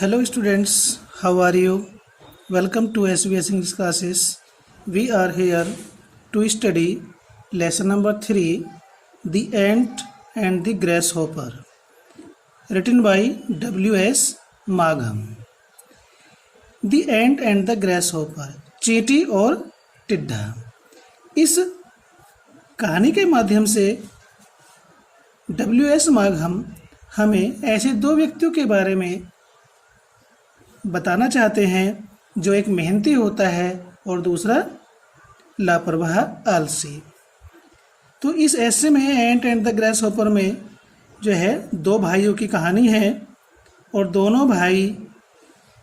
Hello students, how are you? Welcome to SBS English classes. We are here to study lesson number 3, The Ant and the Grasshopper, written by W.S. Magham. The Ant and the Grasshopper, चींटी और टिड्ढा। इस कहानी के माध्यम से W.S. माघम हमें ऐसे दो व्यक्तियों के बारे में बताना चाहते हैं जो एक मेहनती होता है और दूसरा लापरवाह आलसी। तो इस ऐसे में एंट एंड द ग्रासहॉपर में जो है दो भाइयों की कहानी है और दोनों भाई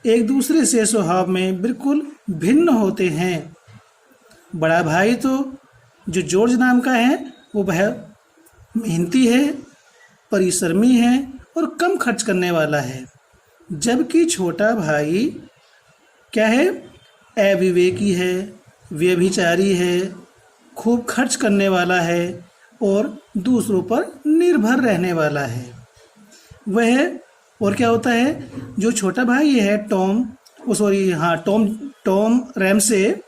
एक दूसरे से स्वभाव में बिल्कुल भिन्न होते हैं। बड़ा भाई तो जो जॉर्ज नाम का है वो मेहनती है, परिश्रमी है और कम खर्च करने वाला है, जबकि छोटा भाई क्या है, अविवेकी है, व्यभिचारी है, खूब खर्च करने वाला है और दूसरों पर निर्भर रहने वाला है। वह और क्या होता है, जो छोटा भाई है टॉम रैमसे,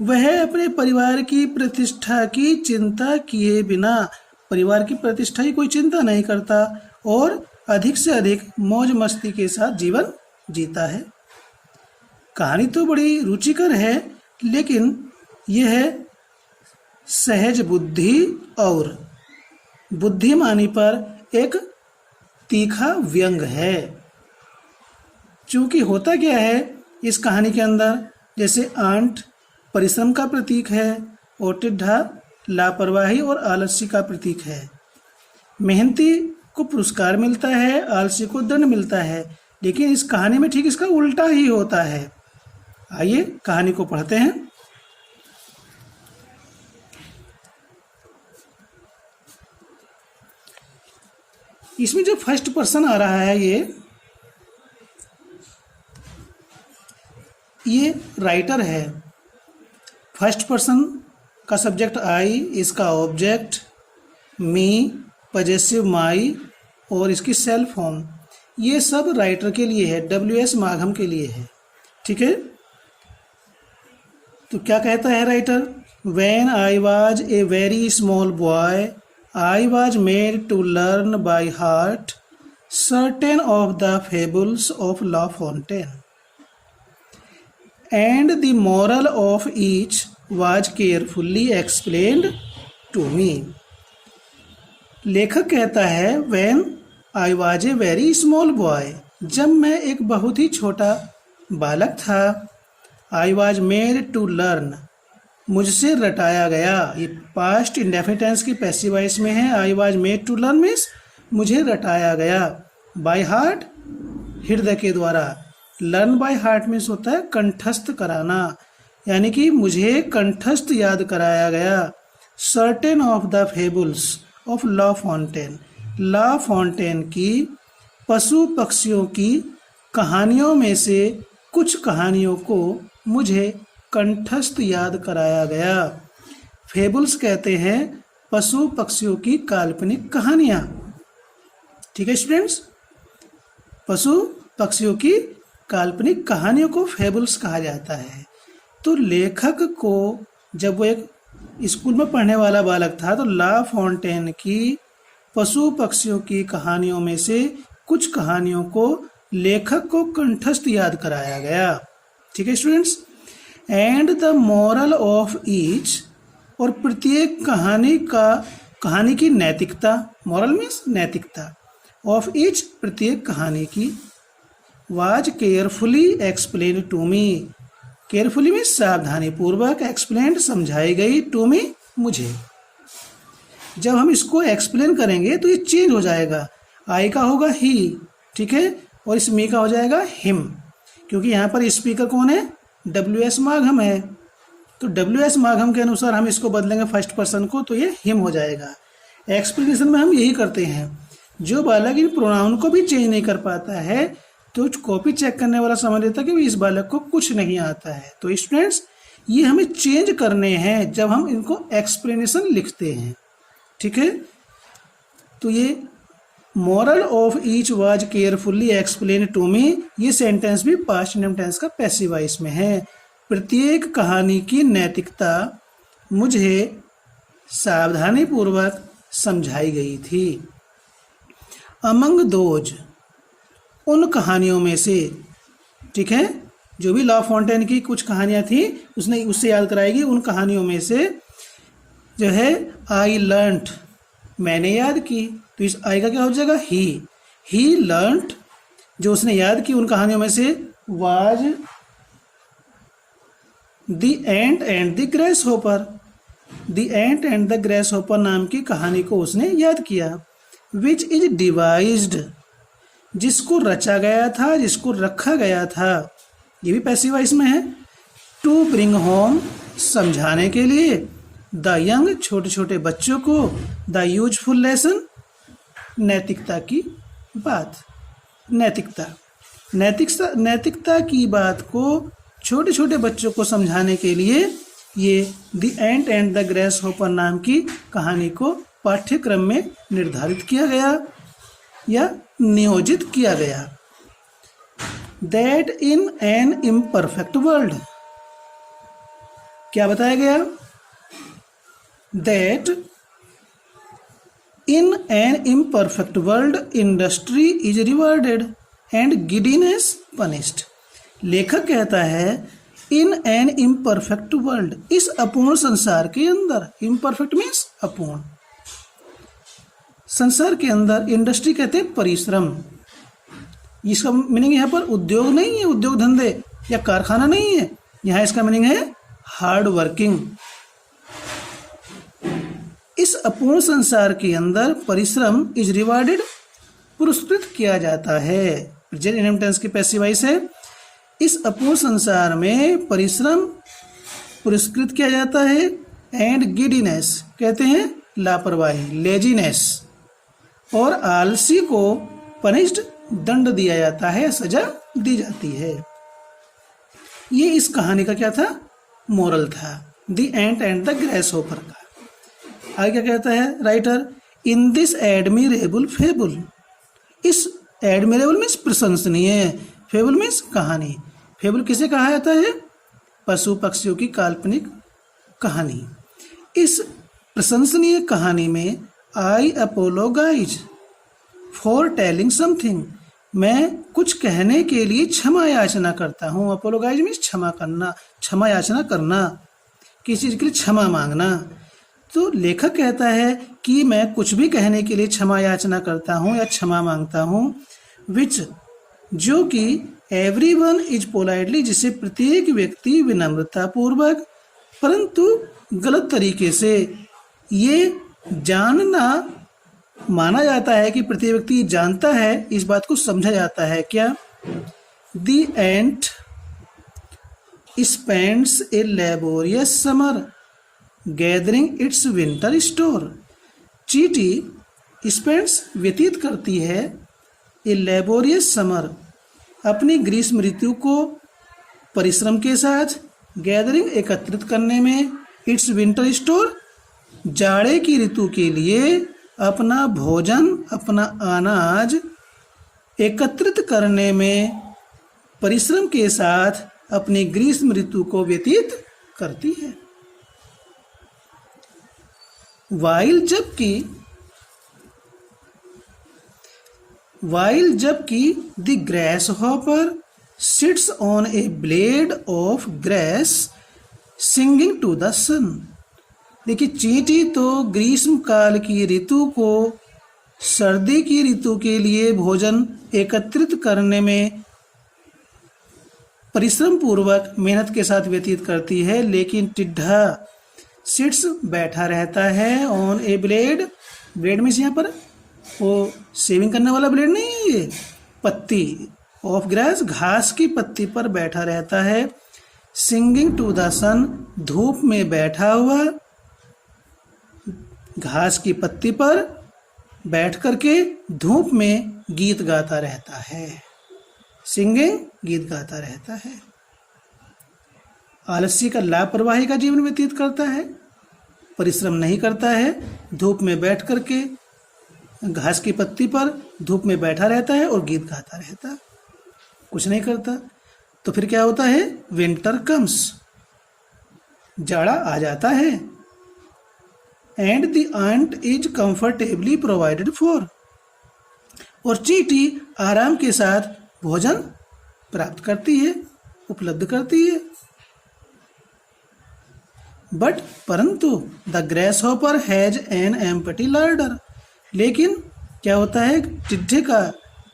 वह अपने परिवार की प्रतिष्ठा की चिंता किए बिना परिवार की प्रतिष्ठा की कोई चिंता नहीं करता और अधिक से अधिक मौज मस्ती के साथ जीवन जीता है। कहानी तो बड़ी रुचिकर है, लेकिन यह सहज बुद्धि और बुद्धिमानी पर एक तीखा व्यंग है। क्योंकि होता क्या है इस कहानी के अंदर, जैसे आंट परिश्रम का प्रतीक है और टिड्ढा लापरवाही और आलस्य का प्रतीक है। मेहनती को पुरस्कार मिलता है, आलसी को दंड मिलता है, लेकिन इस कहानी में ठीक इसका उल्टा ही होता है। आइए कहानी को पढ़ते हैं। इसमें जो फर्स्ट पर्सन आ रहा है ये राइटर है। फर्स्ट पर्सन का सब्जेक्ट आई, इसका ऑब्जेक्ट मी, पजेसिव माई और इसकी सेल्फ फॉर्म, ये सब राइटर के लिए है, W.S. माघम के लिए है। ठीक है, तो क्या कहता है writer, When I was a very small boy, I was made to learn by heart certain of the fables of La Fontaine, and the moral of each was carefully explained to me. लेखक कहता है When I was a very small boy, जब मैं एक बहुत ही छोटा बालक था, I was made to learn, मुझसे रटाया गया। ये पास्ट इंडेफिनिट टेंस की पैसिव वॉइस में है। I was made to learn means मुझे रटाया गया। by heart हृदय के द्वारा, learn by heart मीन्स होता है कंठस्थ कराना, यानी कि मुझे कंठस्थ याद कराया गया। certain of the fables of La Fontaine, La Fontaine की पशु पक्षियों की कहानियों में से कुछ कहानियों को मुझे कंठस्थ याद कराया गया। फेबल्स कहते हैं पशु पक्षियों की काल्पनिक कहानियां। ठीक है स्टूडेंट्स, पशु पक्षियों की काल्पनिक कहानियों को फेबल्स कहा जाता है। तो लेखक को जब वो एक स्कूल में पढ़ने वाला बालक था तो ला फॉन्टेन की पशु पक्षियों की कहानियों में से कुछ कहानियों को लेखक को कंठस्थ याद कराया गया। ठीक है students, and the moral of each, और प्रत्येक कहानी की नैतिकता, मॉरल मीन्स नैतिकता, ऑफ ईच प्रत्येक कहानी की, was carefully explain to me, carefully में सावधानी पूर्वक, एक्सप्लेन समझाई गई, टू मी मुझे। जब हम इसको एक्सप्लेन करेंगे तो ये चेंज हो जाएगा, आई का होगा ही, ठीक है, और इस मी का हो जाएगा हिम, क्योंकि यहाँ पर स्पीकर कौन है, W.S. माघम है। तो W.S. माघम के अनुसार हम इसको बदलेंगे फर्स्ट पर्सन को, तो ये हिम हो जाएगा। एक्सप्लेनेशन में हम यही करते हैं। जो बालक इन प्रोनाउन को भी चेंज नहीं कर पाता है तो कॉपी चेक करने वाला समझ लेता है कि इस बालक को कुछ नहीं आता है। तो स्टूडेंट्स ये हमें चेंज करने हैं जब हम इनको एक्सप्लेनेशन लिखते हैं। ठीक है, तो ये moral of each was carefully explain to me, ये सेंटेंस भी पास्ट इंडिफिनिट टेंस का पैसिव वॉइस में है। प्रत्येक कहानी की नैतिकता मुझे सावधानी पूर्वक समझाई गई थी। अमंग दोज, उन कहानियों में से, ठीक है, जो भी ला फॉन्टेन की कुछ कहानियां थी उसने उससे याद कराएगी। उन कहानियों में से जो है आई लर्नड, मैंने याद की, तो इस आई का क्या हो जाएगा ही लर्नड, जो उसने याद की उन कहानियों में से was the ant and the grace hopper, the ant and the grace hopper नाम की कहानी को उसने याद किया। विच इज डिवाइज्ड, जिसको रचा गया था, जिसको रखा गया था, ये भी पैसिव वॉइस में है। टू ब्रिंग होम, समझाने के लिए, द यंग, छोटे छोटे बच्चों को, द यूजफुल लेसन, नैतिकता की बात। नैतिकता की बात को छोटे छोटे बच्चों को समझाने के लिए ये the ant and the grace hopper नाम की कहानी को पाठ्यक्रम में निर्धारित किया गया या नियोजित किया गया। That in an imperfect world, क्या बताया गया? That in an imperfect world industry is rewarded and giddiness punished. लेखक कहता है इन एन इम्परफेक्ट वर्ल्ड, इस अपूर्ण संसार के अंदर, इम्परफेक्ट मीन्स अपूर्ण संसार के अंदर, इंडस्ट्री कहते हैं परिश्रम। इसका मीनिंग यहाँ पर उद्योग नहीं है, उद्योग धंधे या कारखाना नहीं है, यहाँ इसका मीनिंग है हार्ड वर्किंग। इस अपूर्ण संसार के अंदर परिश्रम इज रिवार्डेड, पुरस्कृत किया जाता है। प्रेजेंट इंडिफिनिट टेंस की पैसिव वॉइस है। इस अपूर्ण संसार में परिश्रम पुरस्कृत किया जाता है। एंड गिडीनेस कहते हैं लापरवाही, लेजीनेस, और आलसी को पनिश्ड, दंड दिया जाता है, सजा दी जाती है। ये इस कहानी का क्या था? मोरल था, the ant and the grace hopper का। आगे क्या कहता है writer? In this admirable fable, इस एडमिरेबल मीन्स प्रशंसनीय, फेबल मीन्स कहानी। फेबल किसे कहा जाता है? पशु पक्षियों की काल्पनिक कहानी। इस प्रशंसनीय कहानी में आई अपोलोगाइज फॉर टेलिंग समथिंग, मैं कुछ कहने के लिए क्षमा याचना करता हूँ। अपोलोगाइज मीन्स क्षमा करना, क्षमा याचना करना, किसी चीज के लिए क्षमा मांगना। तो लेखक कहता है कि मैं कुछ भी कहने के लिए क्षमा याचना करता हूँ या क्षमा मांगता हूँ। विच, जो कि एवरीवन इज पोलाइटली, जिसे प्रत्येक व्यक्ति विनम्रता पूर्वक परंतु गलत तरीके से, ये जानना माना जाता है कि प्रत्येक व्यक्ति जानता है, इस बात को समझा जाता है। क्या? The ant spends A laborious summer gathering it's winter store, चींटी स्पेंड्स व्यतीत करती है, ए लेबोरियस समर अपनी ग्रीष्म ऋतु को परिश्रम के साथ, गैदरिंग एकत्रित करने में, इट्स विंटर स्टोर जाड़े की ऋतु के लिए अपना भोजन, अपना अनाज एकत्रित करने में परिश्रम के साथ अपनी ग्रीष्म ऋतु को व्यतीत करती है। वाइल जबकि the grasshopper sits on a blade of grass singing to the sun. देखिए, चींटी तो ग्रीष्म काल की ऋतु को सर्दी की ऋतु के लिए भोजन एकत्रित करने में परिश्रम पूर्वक मेहनत के साथ व्यतीत करती है, लेकिन टिड्ढा सिट्स बैठा रहता है on a blade. Blade means यहाँ पर वो शेविंग करने वाला ब्लेड नहीं है, ये पत्ती ऑफ ग्रास, घास की पत्ती पर बैठा रहता है। सिंगिंग टू द सन, धूप में बैठा हुआ घास की पत्ती पर बैठ करके धूप में गीत गाता रहता है। सिंगिंग, गीत गाता रहता है। आलसी का लापरवाही का जीवन व्यतीत करता है, परिश्रम नहीं करता है, धूप में बैठ करके घास की पत्ती पर धूप में बैठा रहता है और गीत गाता रहता है, कुछ नहीं करता। तो फिर क्या होता है? विंटर कम्स, जाड़ा आ जाता है। And the ant is comfortably provided for, और चींटी आराम के साथ भोजन प्राप्त करती है, उपलब्ध करती है। बट परंतु the grasshopper has an empty larder, लेकिन क्या होता है?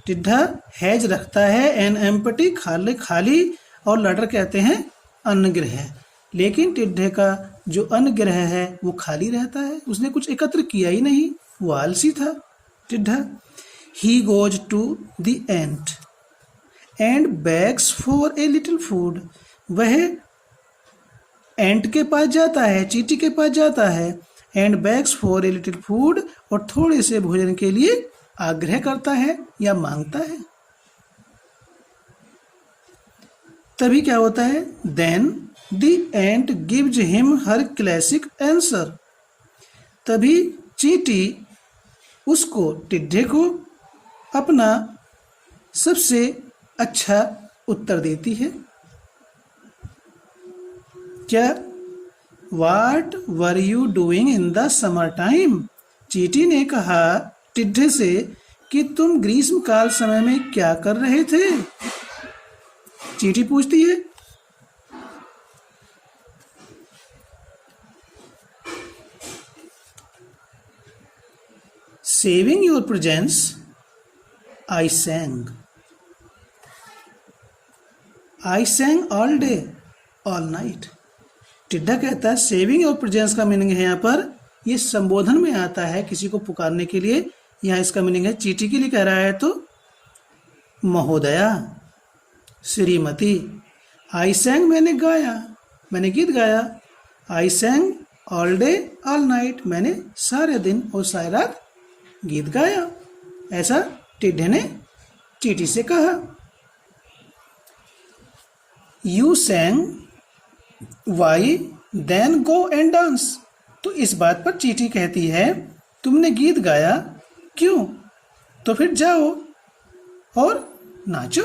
टिड्ढा हैज रखता है एन एम्प्टी, खाली, और लार्डर कहते हैं अन्नगृह। लेकिन टिड्ढे का जो अन्नगृह है वो खाली रहता है, उसने कुछ एकत्र किया ही नहीं, वो आलसी था टिड्ढा। He goes to the ant and begs for a little food, वह एंट के पास जाता है, चींटी के पास जाता है, and begs for a little food, और थोड़े से भोजन के लिए आग्रह करता है या मांगता है। तभी क्या होता है? Then the ant gives him her classic answer, तभी चींटी उसको, टिड्ढे को, अपना सबसे अच्छा उत्तर देती है। क्या? What were you doing in the summer time, चींटी ने कहा टिड्ढे से कि तुम ग्रीष्मकाल समय में क्या कर रहे थे। चींटी पूछती है। Saving your presence I sang, I sang all day all night. टिड्ढा कहता है सेविंग योर प्रेजेंस का मीनिंग है यहाँ पर, ये संबोधन में आता है किसी को पुकारने के लिए। यहाँ इसका मीनिंग है चींटी के लिए कह रहा है तो महोदया, श्रीमती। आई सैंग मैंने गाया, मैंने गीत गाया। I sang all day all night, मैंने सारे दिन और सारी रात गीत गाया। ऐसा टिड्ढे ने चींटी से कहा। You sang why then go and dance, तो इस बात पर चींटी कहती है तुमने गीत गाया, क्यों? तो फिर जाओ और नाचो।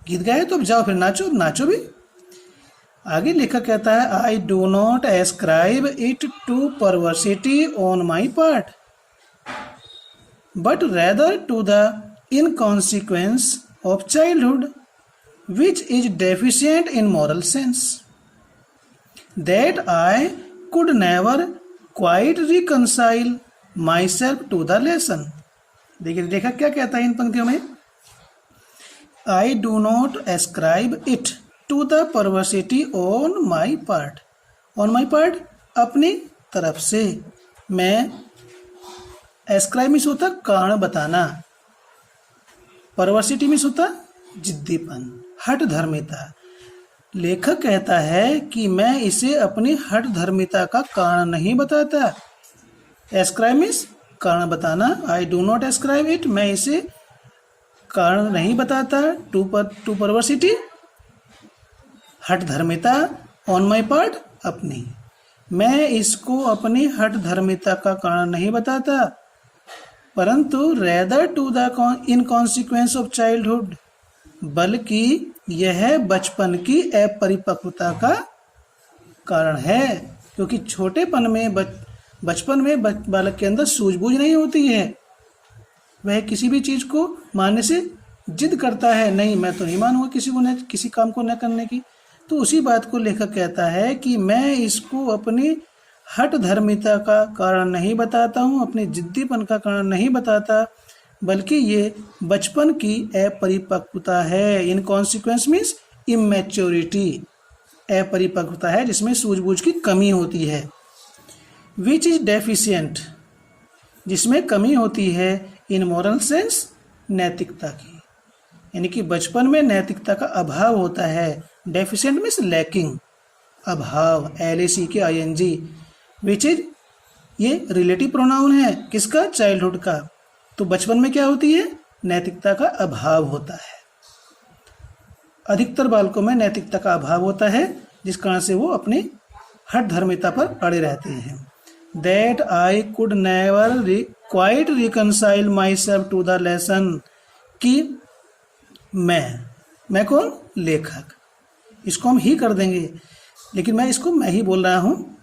गीत गाया तो अब जाओ फिर नाचो, नाचो भी। आगे लेखक कहता है I do not ascribe it to perversity on my part but rather to the inconsequence of childhood which is deficient in moral sense that I could never quite reconcile myself to the lesson। देखिए लेखक क्या कहता है इन पंक्तियों में? I do not ascribe it to the perversity on my part, on my part अपनी तरफ से। मैं ascribe मिस होता कारण बताना, परवर्सिटी मिस होता जिद्दीपन, हठ धर्मिता। लेखक कहता है कि मैं इसे अपनी हठ धर्मिता का कारण नहीं बताता। एस्क्राइब मीन्स कारण बताना, आई डू नॉट एस्क्राइब इट, मैं इसे कारण नहीं बताता, टू परवर्सिटी हठ धर्मिता, ऑन माई पार्ट अपनी, मैं इसको अपनी हठ धर्मिता का कारण नहीं बताता, परंतु rather to the inconsequence of childhood, बल्कि यह बचपन की अपरिपक्वता का कारण है। क्योंकि छोटेपन में बचपन में बालक के अंदर सूझबूझ नहीं होती है, वह किसी भी चीज को मानने से जिद करता है, नहीं मैं तो नहीं मानूंगा किसी काम को न करने की। तो उसी बात को लेखक कहता है कि मैं इसको अपनी हठ धर्मिता का कारण नहीं बताता हूँ, अपनी जिद्दीपन का कारण नहीं बताता, बल्कि ये बचपन की अपरिपक्वता है। इनकॉन्सिक्वेंस मीन्स इमेच्योरिटी, अपरिपक्वता है जिसमें सूझबूझ की कमी होती है। विच इज डेफिशिएंट, जिसमें कमी होती है इन मोरल सेंस, नैतिकता की, यानी कि बचपन में नैतिकता का अभाव होता है। डेफिशिएंट मीन्स लैकिंग, अभाव, LACK-ING। विच इज ये रिलेटिव प्रोनाउन है किसका? चाइल्डहुड का। तो बचपन में क्या होती है? नैतिकता का अभाव होता है। अधिकतर बालकों में नैतिकता का अभाव होता है, जिस कारण से वो अपनी हठ धर्मिता पर अड़े रहते हैं। That I could never quite reconcile myself to the lesson, कि मैं कौन, लेखक, इसको हम ही कर देंगे, लेकिन मैं ही बोल रहा हूँ।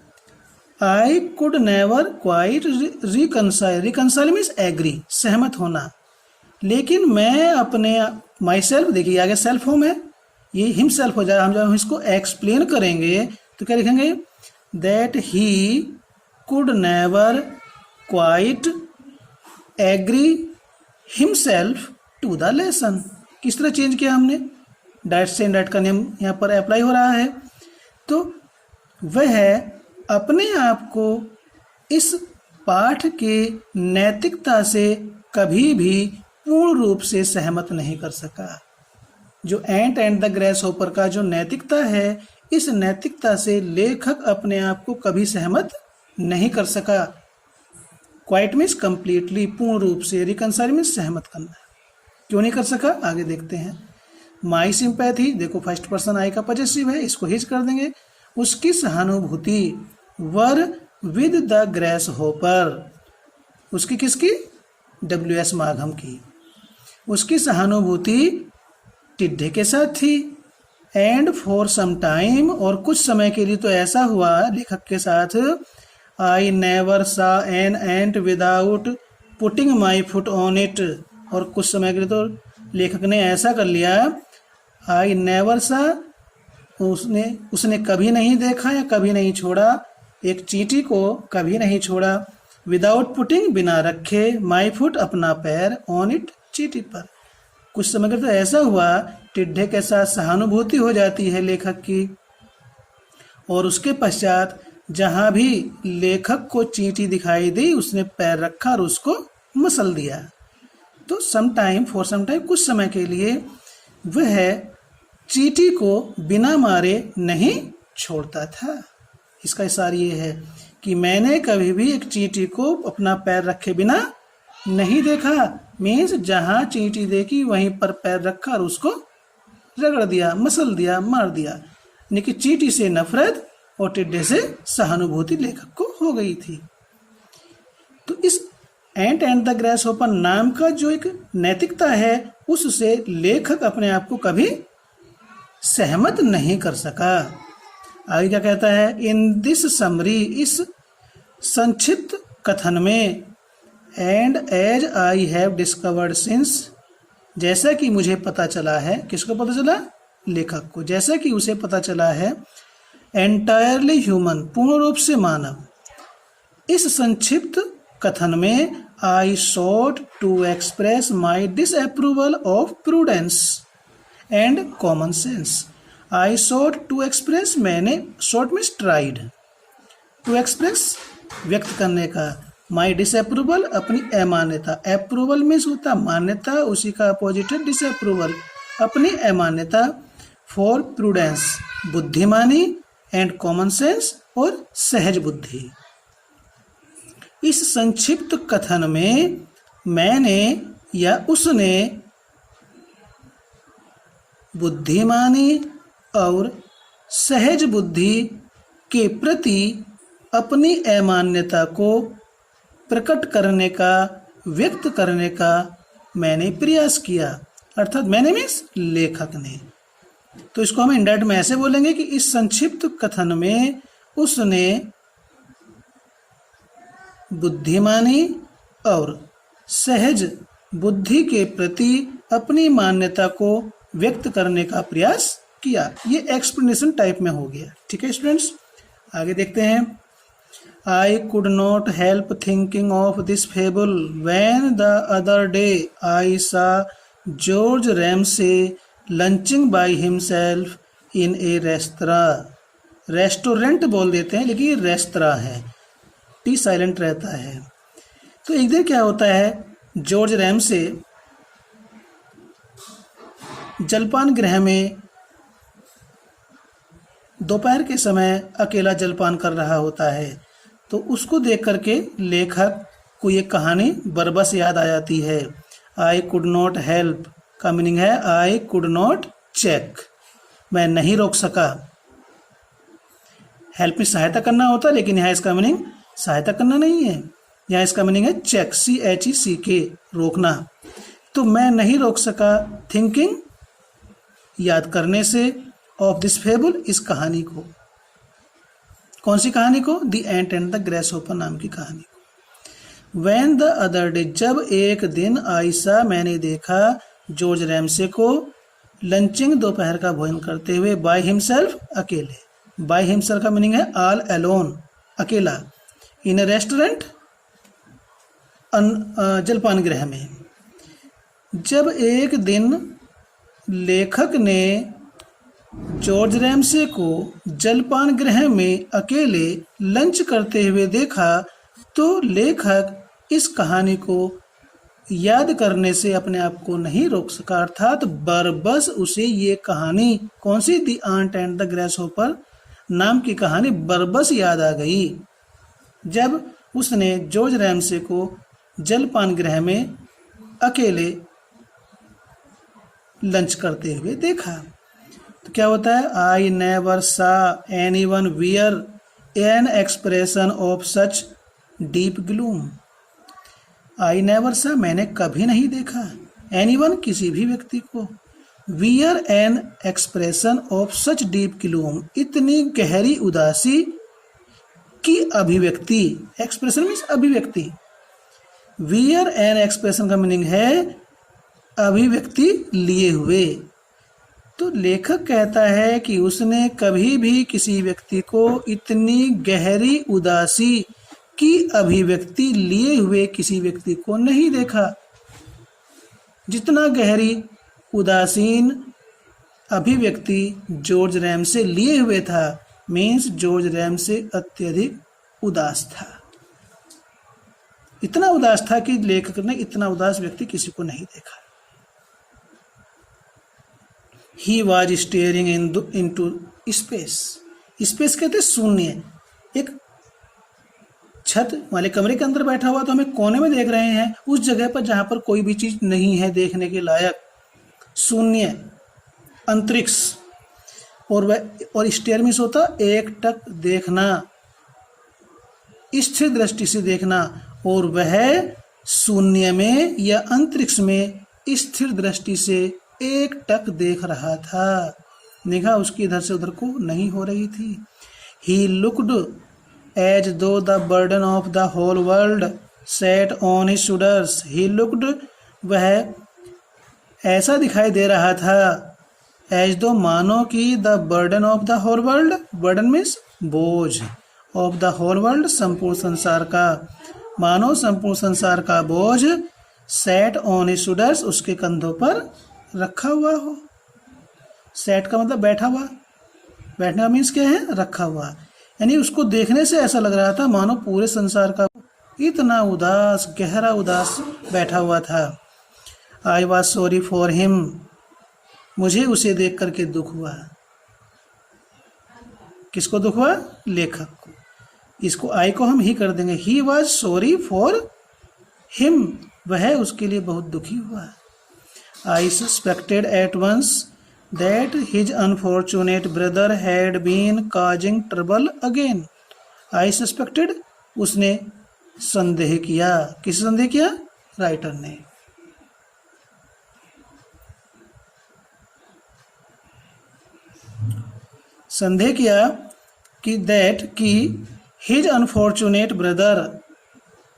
I could never quite reconcile, reconcile means agree, सहमत होना, लेकिन मैं अपने माई सेल्फ, देखिए आगे सेल्फ फॉर्म है, ये हिम सेल्फ हो जाए। हम जब हम इसको एक्सप्लेन करेंगे तो क्या लिखेंगे, that he could never quite agree himself to the lesson. किस तरह चेंज किया हमने, डायरेक्ट से इनडायरेक्ट का नियम यहाँ पर अप्लाई हो रहा है। तो वह अपने आप को इस पाठ के नैतिकता से कभी भी पूर्ण रूप से सहमत नहीं कर सका। जो एंट एंड द ग्रेस होपर का जो नैतिकता है, इस नैतिकता से लेखक अपने आप को कभी सहमत नहीं कर सका। क्वाइट मीन्स कंप्लीटली, पूर्ण रूप से, रिकनसाइल मीन्स सहमत करना। क्यों नहीं कर सका, आगे देखते हैं। माई सिंपैथी, देखो फर्स्ट पर्सन आई का पॉजेसिव है, इसको हिच कर देंगे। उसकी सहानुभूति, were with the grace hopper, उसकी किसकी, WS माघम की। उसकी सहानुभूति टिड्ढे के साथ थी। एंड फॉर सम टाइम, और कुछ समय के लिए तो ऐसा हुआ लेखक के साथ, आई नेवर सा an ant without putting my foot on it, और कुछ समय के लिए तो लेखक ने ऐसा कर लिया, आई नेवर सा, उसने कभी नहीं देखा या कभी नहीं छोड़ा, एक चींटी को कभी नहीं छोड़ा, विदाउट पुटिंग, बिना रखे, माई फुट, अपना पैर, ऑन इट, चींटी पर। कुछ समय के तो ऐसा हुआ, टिड्ढे के साथ सहानुभूति हो जाती है लेखक की, और उसके पश्चात जहां भी लेखक को चींटी दिखाई दी, उसने पैर रखा और उसको मसल दिया। तो some time, for some time, कुछ समय के लिए वह चींटी को बिना मारे नहीं छोड़ता था। इसका सार ये है कि मैंने कभी भी एक चींटी को अपना पैर रखे बिना नहीं देखा। मीन्स जहां चींटी देखी वहीं पर पैर रखा और उसको रगड़ दिया, मसल दिया, मार दिया। यानी कि चींटी से नफरत और टिड्ढे से सहानुभूति लेखक को हो गई थी। तो इस एंट एंड द ग्रेस होपर नाम का जो एक नैतिकता है, उससे लेखक अपने आप को कभी सहमत नहीं कर सका। आगे क्या कहता है, इन दिस समरी, इस संक्षिप्त कथन में, and as I have discovered since, जैसा कि मुझे पता चला है, किसको पता चला, लेखक को, जैसा कि उसे पता चला है, एंटायरली ह्यूमन, पूर्ण रूप से मानव, इस संक्षिप्त कथन में I sought to express my disapproval of prudence and common sense. I sought to express, मैंने, sought means tried, to express, व्यक्त करने का, माई डिसअप्रूवल, अपनी अमान्यता, अप्रूवल मीन्स होता मान्यता, उसी का अपोजिट है डिसअप्रूवल, अपनी अमान्यता, फॉर प्रूडेंस, बुद्धिमानी, एंड कॉमन सेंस, और सहज बुद्धि। इस संक्षिप्त कथन में मैंने या उसने बुद्धिमानी और सहज बुद्धि के प्रति अपनी अमान्यता को प्रकट करने का, व्यक्त करने का मैंने प्रयास किया। अर्थात मैंने मीन्स लेखक ने। तो इसको हम इंडायरेक्ट में ऐसे बोलेंगे कि इस संक्षिप्त कथन में उसने बुद्धिमानी और सहज बुद्धि के प्रति अपनी मान्यता को व्यक्त करने का प्रयास किया। ये एक्सप्लेनेशन टाइप में हो गया। ठीक है स्टूडेंट्स, आगे देखते हैं। I could not help thinking of this fable when the other day I saw George Ramsay lunching by himself in a restaurant. Restaurant बोल देते हैं लेकिन ये रेस्तरा है, टी साइलेंट रहता है। तो एक दिन क्या होता है, जॉर्ज रैमसे जलपान गृह में दोपहर के समय अकेला जलपान कर रहा होता है। तो उसको देख करके लेखक को ये कहानी बरबस याद आ जाती है। आई कुड नॉट हेल्प का मीनिंग है आई कुड नॉट चेक, मैं नहीं रोक सका। हेल्प में सहायता करना होता, लेकिन यहाँ इसका मीनिंग सहायता करना नहीं है। यहाँ इसका मीनिंग है चेक, CHECK, रोकना। तो मैं नहीं रोक सका थिंकिंग, याद करने से, ऑफ दिस फेबल, इस कहानी को। कौन सी कहानी को? द एंट एंड द ग्रेसहोपर नाम की कहानी को। व्हेन द अदर डे, जब एक दिन, आई सा, मैंने देखा, जॉर्ज रैमसे को, लंचिंग, दोपहर का भोजन करते हुए, बाय हिमसेल्फ, अकेले। बाय हिमसेल्फ का मीनिंग है ऑल अलोन, अकेला, इन ए रेस्टोरेंट, जलपान गृह में। जब एक दिन लेखक ने जॉर्ज रैमसे को जलपान गृह में अकेले लंच करते हुए देखा, तो लेखक इस कहानी को याद करने से अपने आप को नहीं रोक सका, अर्थात बरबस उसे ये कहानी, कौन सी? द आंट एंड द ग्रेसहोपर नाम की कहानी बरबस याद आ गई जब उसने जॉर्ज रैमसे को जलपान गृह में अकेले लंच करते हुए देखा। तो क्या होता है? आई नेवर सा anyone wear an expression of such deep gloom. I never सा, मैंने कभी नहीं देखा, एनीवन, किसी भी व्यक्ति को, wear an expression of such deep gloom, इतनी गहरी उदासी की अभिव्यक्ति। एक्सप्रेशन मीन्स अभिव्यक्ति। वियर एन एक्सप्रेशन का मीनिंग है अभिव्यक्ति लिए हुए। तो लेखक कहता है कि उसने कभी भी किसी व्यक्ति को इतनी गहरी उदासी की अभिव्यक्ति लिए हुए किसी व्यक्ति को नहीं देखा, जितना गहरी उदासीन अभिव्यक्ति जॉर्ज रैमसे लिए हुए था। मीन्स जॉर्ज रैमसे अत्यधिक उदास था, इतना उदास था कि लेखक ने इतना उदास व्यक्ति किसी को नहीं देखा। He was staring into space. Space कहते शून्य। एक छत वाले कमरे के अंदर बैठा हुआ, तो हमें कोने में देख रहे हैं, उस जगह पर जहां पर कोई भी चीज नहीं है देखने के लायक, शून्य, अंतरिक्ष। और स्टेयर मीन्स होता एकटक देखना, स्थिर दृष्टि से देखना, और वह शून्य में या अंतरिक्ष में स्थिर दृष्टि से एकटक देख रहा था। निगाह उसकी इधर से उधर को नहीं हो रही थी। He looked as though the burden of the whole world set on his shoulders. He looked, वह ऐसा दिखाई दे रहा था, एज दो, मानो कि the burden of the whole world, burden means बोझ, ऑफ द होल वर्ल्ड, संपूर्ण संसार का, मानो संपूर्ण संसार का बोझ, सेट ऑन हिज शोल्डर्स, उसके कंधों पर रखा हुआ हो। सेट का मतलब बैठा हुआ, बैठने का मीन्स क्या है? रखा हुआ। यानी उसको देखने से ऐसा लग रहा था मानो पूरे संसार का इतना उदास, गहरा उदास बैठा हुआ था। I was sorry for him, मुझे उसे देख करके दुख हुआ। किसको दुख हुआ? लेखक को। इसको आई को हम ही कर देंगे। He was sorry for him, वह उसके लिए बहुत दुखी हुआ। I suspected at once that his unfortunate brother had been causing trouble again. I suspected, उसने संदेह किया। किसे संदेह किया? राइटर ने। संदेह किया कि कि his unfortunate brother,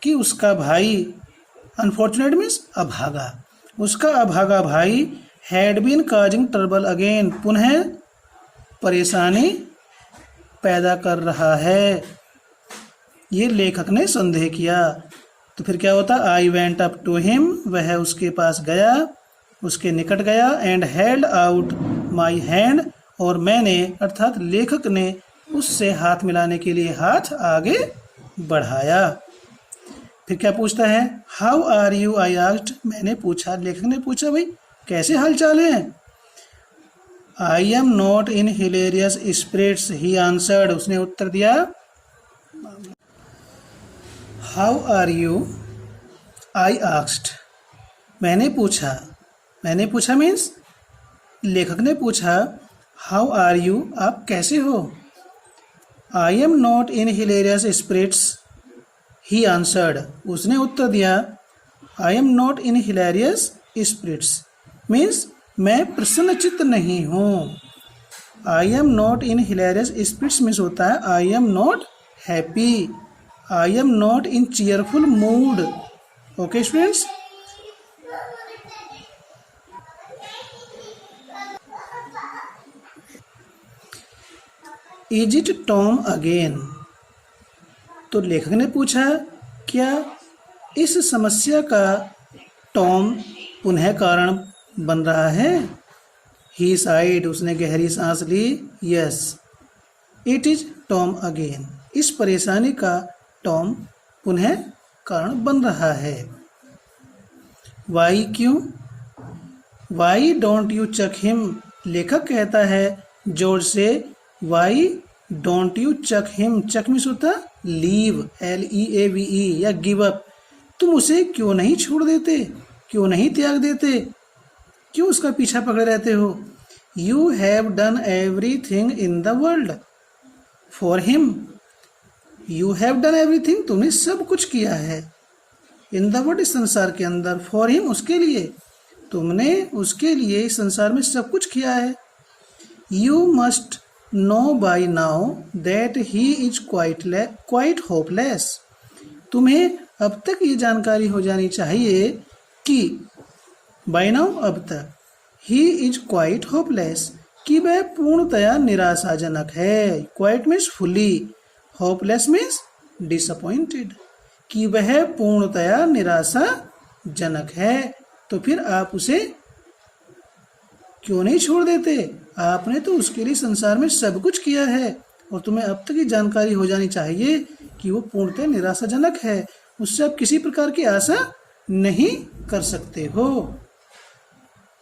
कि उसका भाई, अनफॉर्चुनेट मीन्स अभागा, उसका अभागा भाई, had been causing trouble again, पुनः परेशानी पैदा कर रहा है, ये लेखक ने संदेह किया। तो फिर क्या होता? I went up to him, वह उसके पास गया, उसके निकट गया, and held out my hand, और मैंने अर्थात लेखक ने उससे हाथ मिलाने के लिए हाथ आगे बढ़ाया। फिर क्या पूछता है? How are you, I asked, मैंने पूछा, लेखक ने पूछा, भाई कैसे हाल चाल है? I am not in hilarious spirits, he answered, उसने उत्तर दिया। How are you, I asked, मैंने पूछा मीन्स लेखक ने पूछा। हाउ आर यू, आप कैसे हो? I am not in hilarious spirits, he answered, उसने उत्तर दिया, I am not in hilarious spirits, means मैं प्रसन्नचित्त नहीं हूँ। I am not in hilarious spirits means होता है I am not happy, I am not in cheerful mood. Okay students, is it Tom again, तो लेखक ने पूछा क्या इस समस्या का टॉम पुनः कारण बन रहा है। ही साइड, उसने गहरी सांस ली, yes it is Tom again, इस परेशानी का टॉम पुनः कारण बन रहा है। वाई, क्यों, why don't you chuck him, लेखक कहता है जॉर्ज से, why don't you chuck him, chuck means होता लीव, LEAVE या गिव अप, तुम उसे क्यों नहीं छोड़ देते, क्यों नहीं त्याग देते, क्यों उसका पीछा पकड़े रहते हो। You have done everything in the world for him, you have done everything, तुमने सब कुछ किया है, इन द वर्ल्ड, इस संसार के अंदर, फॉर हिम, उसके लिए, तुमने उसके लिए इस संसार में सब कुछ किया है। You must know by now that he is quite hopeless, तुम्हें अब तक ये जानकारी हो जानी चाहिए कि बाय नाउ, अब तक, ही इज क्वाइट होपलेस, कि वह पूर्णतया निराशाजनक है। Quite means fully, hopeless means disappointed, कि वह पूर्णतया निराशाजनक है। तो फिर आप उसे क्यों नहीं छोड़ देते, आपने तो उसके लिए संसार में सब कुछ किया है और तुम्हें अब तक ये जानकारी हो जानी चाहिए कि वो पूर्णतः निराशाजनक है, उससे आप किसी प्रकार की आशा नहीं कर सकते हो।